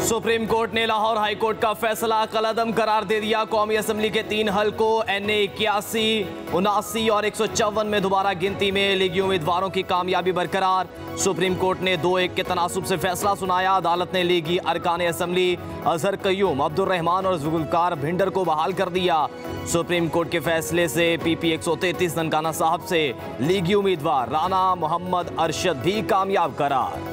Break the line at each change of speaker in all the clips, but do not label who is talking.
Supreme court ने Lahore high court का फैसला कलअदम करार दे दिया। कौमी असम्बली के 3 हलकों NA 81, 79 और 154 में दोबारा गिनती में लीगी उम्मीदवारों की कामयाबी बरकरार। सुप्रीम कोर्ट ने 2-1 के तनासुब से फैसला सुनाया। अदालत ने लीगी अरकान असम्बली अजहर कयूम, अब्दुल रहमान और जुल्फकार भिंडर को बहाल कर दिया। सुप्रीम कोर्ट के फैसले से PP 133 ननकाना साहब से लीगी उम्मीदवार राना मोहम्मद अरशद भी कामयाब करार।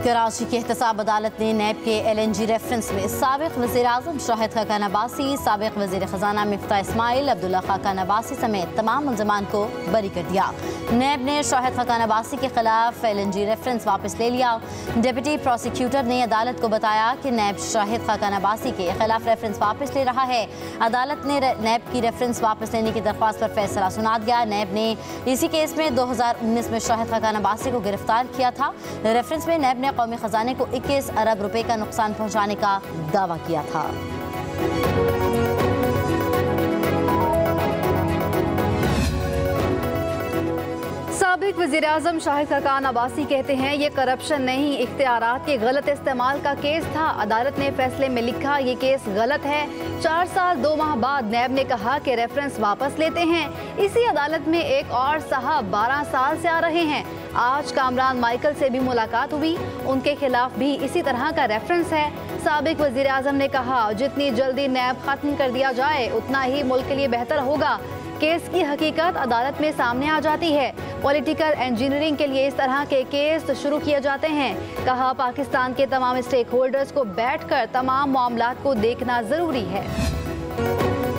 कराची की एहतसाब अदालत ने नैब के LNG रेफरेंस में साबिक वज़ीर आज़म शाहिद खाकान अब्बासी, साबिक वज़ीर ख़जाना मिफ्ता इस्माइल, अब्दुल्ला खाकान अब्बासी समेत तमाम मुल्ज़मान को बरी कर दिया। नैब ने शाहिद खाकान अब्बासी के खिलाफ LNG रेफरेंस वापस ले लिया। डिप्टी प्रोसिक्यूटर ने अदालत को बताया कि नैब शाहिद खाकान अब्बासी के खिलाफ रेफरेंस वापस ले रहा है। अदालत ने नैब की रेफरेंस वापस लेने की दरख्वास्त पर फैसला सुना दिया। नैब ने इसी केस में 2019 में शाहिद खाकान अब्बासी को गिरफ्तार किया था। रेफरेंस में नैब ने कौमी खजाने को 21 अरब रुपए का नुकसान पहुंचाने का दावा किया था।
साबिक वज़ीर आज़म शाहिद खाकान अब्बासी कहते हैं ये करप्शन नहीं, इख्तियारात के गलत इस्तेमाल का केस था। अदालत ने फैसले में लिखा ये केस गलत है। 4 साल 2 माह बाद नैब ने कहा कि रेफरेंस वापस लेते हैं। इसी अदालत में एक और साहब 12 साल से आ रहे हैं। आज कामरान माइकल से भी मुलाकात हुई, उनके खिलाफ भी इसी तरह का रेफरेंस है। साबिक वज़ीर आज़म ने कहा जितनी जल्दी नैब खत्म कर दिया जाए उतना ही मुल्क के लिए बेहतर होगा। केस की हकीकत अदालत में सामने आ जाती है। पॉलिटिकल इंजीनियरिंग के लिए इस तरह के केस शुरू किए जाते हैं। कहा पाकिस्तान के तमाम स्टेक होल्डर्स को बैठकर तमाम मामलात को देखना जरूरी है।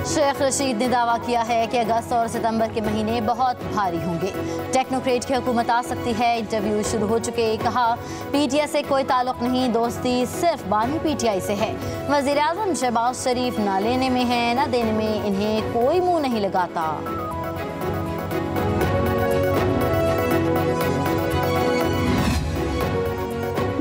शेख रशीद ने दावा किया है कि अगस्त और सितंबर के महीने बहुत भारी होंगे। टेक्नोक्रेट की हुकूमत आ सकती है। इंटरव्यू शुरू हो चुके। कहा PTI से कोई ताल्लुक नहीं, दोस्ती सिर्फ बानी PTI से है। वज़ीर आज़म शहबाज शरीफ ना लेने में है ना देने में, इन्हें कोई मुंह नहीं लगाता।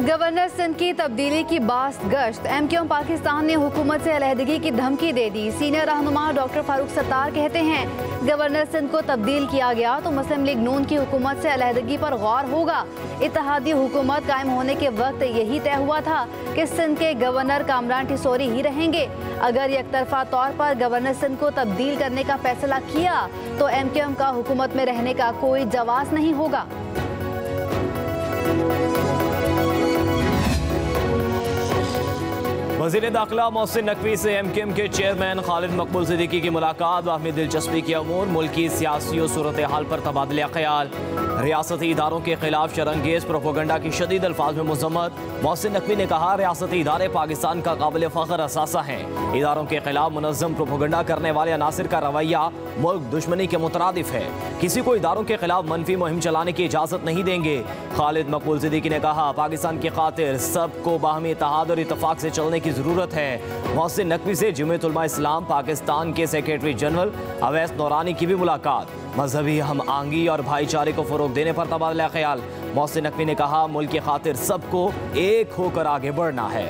गवर्नर सिंध की तब्दीली की बास गश्त। MQM पाकिस्तान ने हुकूमत से अलहदगी की धमकी दे दी। सीनियर रहनुमा डॉक्टर फारूक सत्तार कहते हैं गवर्नर सिंध को तब्दील किया गया तो मुस्लिम लीग नून की हुकूमत से अलहदगी पर गौर होगा। इत्तेहादी हुकूमत कायम होने के वक्त यही तय हुआ था कि सिंध के गवर्नर कामरान टिसोरी ही रहेंगे। अगर एकतरफा तौर पर गवर्नर सिंध को तब्दील करने का फैसला किया तो MQM का हुकूमत में रहने का कोई जवाब नहीं होगा।
वज़ीर दाखिला मोहसिन नकवी से MQM के चेयरमैन खालिद मकबूल सिद्दीकी की मुलाकात। बाहमी दिलचस्पी के अमूर, मुल्की सियासी और सूरत हाल पर तबादला ख्याल। रियासती इदारों के खिलाफ शरंगेज प्रोपोगंडा की शदीद अल्फाज में मजम्मत। मोहसिन नकवी ने कहा रियासती इदारे पाकिस्तान का काबिल फ़ख्र असासा हैं। इदारों के खिलाफ मुनज़्ज़म प्रोपोगंडा करने वाले अनासिर का रवैया मुल्क दुश्मनी के मुतरादिफ है। किसी को इदारों के खिलाफ मनफी मुहिम चलाने की इजाज़त नहीं देंगे। खालिद मकबूल सिद्दीकी ने कहा पाकिस्तान की खातिर सबको बाहमी इत्तेहाद और इत्तफाक से चलने की ज़रूरत है। मोहसिन नकवी से जमीयत उलमा इस्लाम पाकिस्तान के सेक्रेटरी जनरल अवैस नौरानी की भी मुलाकात। मजहबी हम आहंगी और भाईचारे को फ़रोग देने पर तबादला ख्याल। मोहसिन नकवी ने कहा मुल्क की खातिर सबको एक होकर आगे बढ़ना है।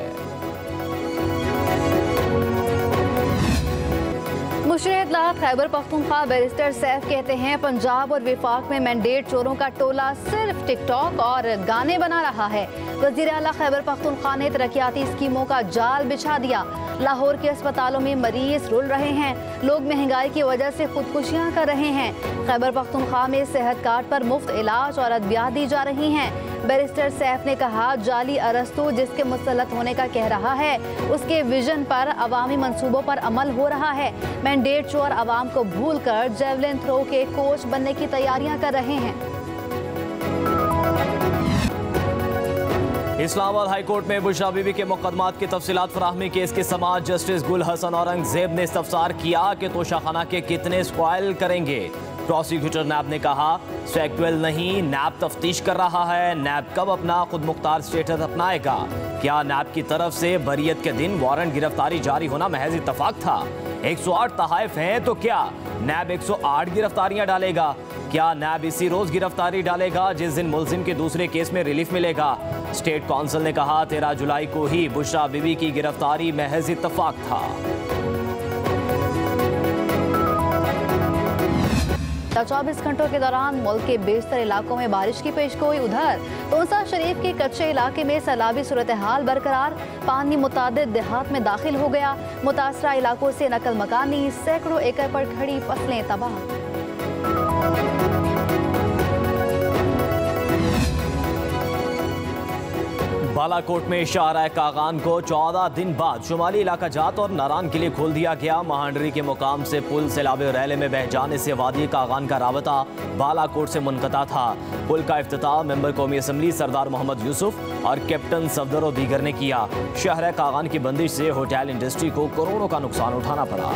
मुशीर इत्तलात खैबर पख्तूनख्वा बैरिस्टर सैफ कहते हैं पंजाब और विफाक में मैंडेट चोरों का टोला सिर्फ टिकटॉक और गाने बना रहा है। वज़ीर आला खैबर पख्तूनख्वा ने तरक्याती स्कीमों का जाल बिछा दिया। लाहौर के अस्पतालों में मरीज रुल रहे हैं। लोग महंगाई की वजह से खुदकुशियां कर रहे हैं। खैबर पख्तूनख्वा में सेहत कार्ड पर मुफ्त इलाज और अद्वियात दी जा रही हैं। बैरिस्टर सैफ ने कहा जाली अरस्तु जिसके मुसल्लत होने का कह रहा है उसके विजन पर अवामी मंसूबों पर अमल हो रहा है। मैंडेट चोर अवाम को भूल कर जेवलिन थ्रो के कोच बनने की तैयारियां कर रहे हैं।
इस्लामाबाद हाई कोर्ट में बुशरा बीबी के मुकदमात की तफसीलात फराहमी केस की समाअत जस्टिस गुल हसन औरंगजेब ने इस्तफसार किया कि तोशाखाना के कितने स्क्वायल करेंगे। प्रोसिक्यूटर नैब ने कहा सेक्टुअल नहीं, नैब तफ्तीश कर रहा है। नैब कब अपना खुद मुख्तार स्टेटस अपनाएगा? क्या नैब की तरफ से बरियत के दिन वारंट गिरफ्तारी जारी होना महज इत्तफाक था? 108 तहाइफ हैं तो क्या नैब 108 गिरफ्तारियां डालेगा? क्या नैब इसी रोज गिरफ्तारी डालेगा जिस दिन मुलजिम के दूसरे केस में रिलीफ मिलेगा? स्टेट काउंसिल ने कहा 13 जुलाई को ही बुशरा बीबी की गिरफ्तारी महज इत्तफाक था।
गुज़श्ता 24 घंटों के दौरान मुल्क के बेशतर इलाकों में बारिश की पेशगोई। उधर तोसा शरीफ के कच्चे इलाके में सैलाबी सूरत हाल बरकरार, पानी मुतादिद देहात में दाखिल हो गया। मुतासरा इलाकों से नकल मकानी, सैकड़ों एकड़ पर खड़ी फसलें तबाह।
बालाकोट में शाहराह कागान को 14 दिन बाद शुमाली इलाका जात और नारान के लिए खोल दिया गया। महांडरी के मुकाम से पुल सैलाब रैले में बह जाने से वादी कागान का राबता बालाकोट से मुनक़ता था। पुल का इफ्तिताह मेंबर कौमी असम्बली सरदार मोहम्मद यूसुफ और कैप्टन सफदर और दीगर ने किया। शाहराह कागान की बंदिश से होटल इंडस्ट्री को करोड़ों का नुकसान उठाना पड़ा।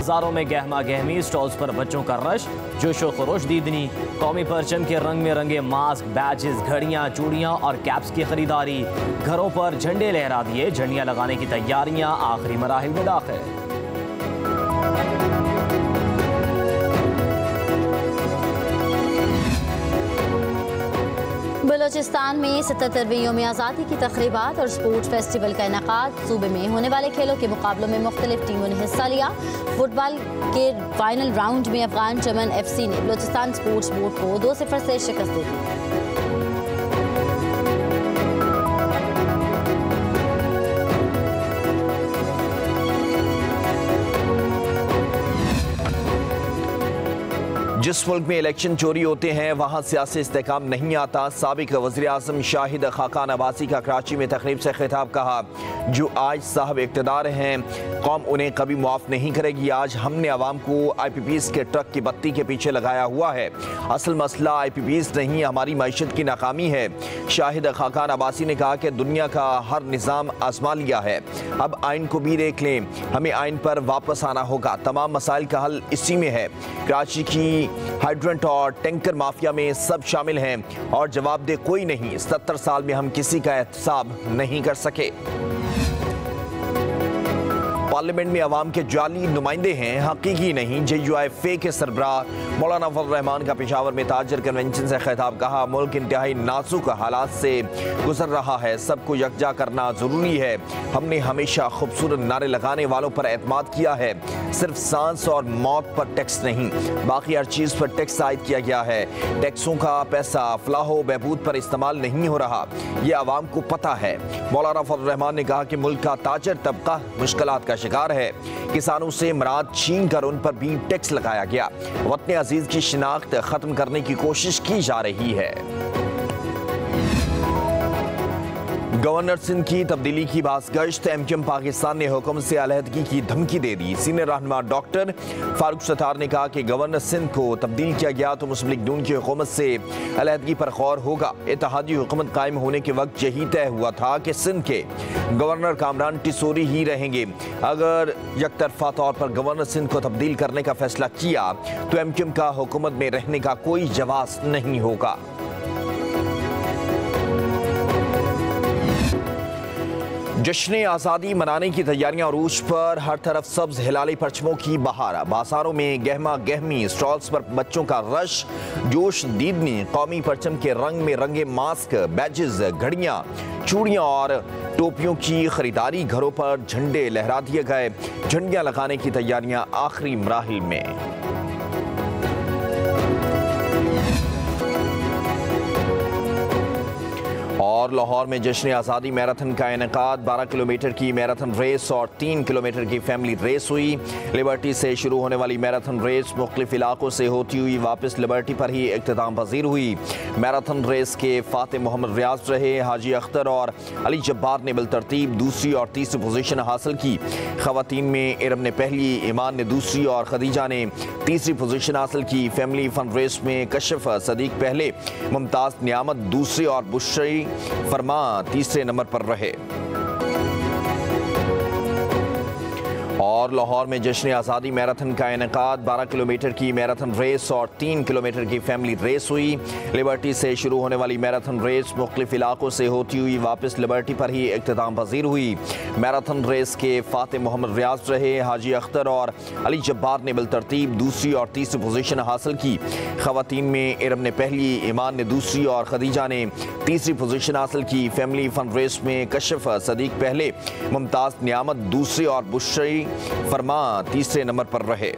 बाजारों में गहमा गहमी, स्टॉल्स पर बच्चों का रश, जोशो खरोश दीदनी। कौमी परचम के रंग में रंगे मास्क, बैजेस, घड़ियां, चूड़ियां और कैप्स की खरीदारी। घरों पर झंडे लहरा दिए। झंडियां लगाने की तैयारियां आखिरी मराहिल में दाखिल।
बलोचिस्तान में 77वें यौम आज़ादी की तक़रीबात और स्पोर्ट्स फेस्टिवल का इनेकाद। सूबे में होने वाले खेलों के मुकाबलों में मुख्तलिफ टीमों ने हिस्सा लिया। फुटबॉल के फाइनल राउंड में अफगान चमन FC ने बलोचिस्तान स्पोर्ट्स बोर्ड को 2-0 से शिकस्त दे दी।
जिस मुल्क में इलेक्शन चोरी होते हैं वहाँ सियासी इस्तेहकाम नहीं आता। साबिक वज़ीर आज़म शाहिद खाकान अब्बासी का कराची में तकरीब से खिताब। कहा, जो आज साहब इक़्तिदार हैं कौम उन्हें कभी मुआफ़ नहीं करेगी। आज हमने अवाम को IPPs के ट्रक की बत्ती के पीछे लगाया हुआ है। असल मसला IPPs नहीं, हमारी मईशत की नाकामी है। शाहिद खाकान अब्बासी ने कहा कि दुनिया का हर निज़ाम आजमा लिया है, अब आइन को भी देख लें। हमें आइन पर वापस आना होगा। तमाम मसाइल का हल इसी में है। कराची की हाइड्रेंट और टैंकर माफिया में सब शामिल हैं और जवाबदेह कोई नहीं। 70 साल में हम किसी का एहतसाब नहीं कर सके। पार्लियामेंट में अवाम के जाली नुमाइंदे हैं, हकीकी नहीं। JUIF के सरबराह मौलाना फजल रहमान का पेशावर में ताजर कन्वेंशन से खिताब। कहा, मुल्क इंतहाई नाजुक हालात से गुजर रहा है, सबको यकजा करना ज़रूरी है। हमने हमेशा खूबसूरत नारे लगाने वालों पर एतमाद किया है, सिर्फ सांस और मौत पर टैक्स नहीं, बाकी हर चीज़ पर टैक्स आयद किया गया है। टैक्सों का पैसा फलाह व बहबूद पर इस्तेमाल नहीं हो रहा, ये आवाम को पता है। मौलाना फजल रहमान ने कहा कि मुल्क का ताजर तबका मुश्किलात का शिकार है। किसानों से मराद छीन कर उन पर भी टैक्स लगाया गया। वतन अजीज की शिनाख्त खत्म करने की कोशिश की जा रही है। गवर्नर सिंध की तब्दीली की बाज़गश्त। MQM पाकिस्तान ने हुक्म से अलहदगी की धमकी दे दी। सीनियर रहनुमा डॉक्टर फारूक सत्तार ने कहा कि गवर्नर सिंध को तब्दील किया गया तो मुस्लिम लीग नून की हुकूमत से अलहदगी पर गौर होगा। इत्तेहादी हुकूमत कायम होने के वक्त यही तय हुआ था कि सिंध के गवर्नर कामरान टिसोरी ही रहेंगे। अगर यकतरफा तौर पर गवर्नर सिंध को तब्दील करने का फैसला किया तो MQM का हुकूमत में रहने का कोई जवाब नहीं होगा। जश्न आज़ादी मनाने की तैयारियां अरूज पर, हर तरफ सब्ज हिलाली परचमों की बहार। बाजारों में गहमा गहमी, स्टॉल्स पर बच्चों का रश, जोश दीदनी। कौमी परचम के रंग में रंगे मास्क, बैजेस, घड़ियां, चूड़ियां और टोपियों की खरीदारी। घरों पर झंडे लहरा दिए गए। झंडियां लगाने की तैयारियां आखिरी मराहिल में। और लाहौर में जश्न आज़ादी मैराथन का इनेकाद। 12 किलोमीटर की मैराथन रेस और 3 किलोमीटर की फैमिली रेस हुई। लिबर्टी से शुरू होने वाली मैराथन रेस मुख्तलिफ इलाकों से होती हुई वापस लिबर्टी पर ही इख्तिताम पजीर हुई। मैराथन रेस के फातिह मोहम्मद रियाज रहे। हाजी अख्तर और अली जब्बार ने बिलतरतीब दूसरी और तीसरी पोजीशन हासिल की। खवातीन में इरम ने पहली, ईमान ने दूसरी और खदीजा ने तीसरी पोजीशन हासिल की। फैमिली फन रेस में कशिफ सदीक पहले, मुमताज़ नियामत दूसरी और बुशरी फरमा तीसरे नंबर पर रहे। और और लाहौर में जश्न आज़ादी मैराथन का इनेकाद। 12 किलोमीटर की मैराथन रेस और 3 किलोमीटर की फैमिली रेस हुई। लिबर्टी से शुरू होने वाली मैराथन रेस मुख्तलिफ इलाकों से होती हुई वापस लिबर्टी पर ही इख्तिताम पजीर हुई। मैराथन रेस के फाते मोहम्मद रियाज रहे। हाजी अख्तर और अली जब्बार ने बिलतरतीब दूसरी और तीसरी पोजीशन हासिल की। खवातीन में इरम ने पहली, ईमान ने दूसरी और खदीजा ने तीसरी पोजीशन हासिल की। फैमिली फन रेस में कशिफ सदीक पहले, मुमताज़ नियामत दूसरी और बुशरी फरमा तीसरे नंबर पर रहे।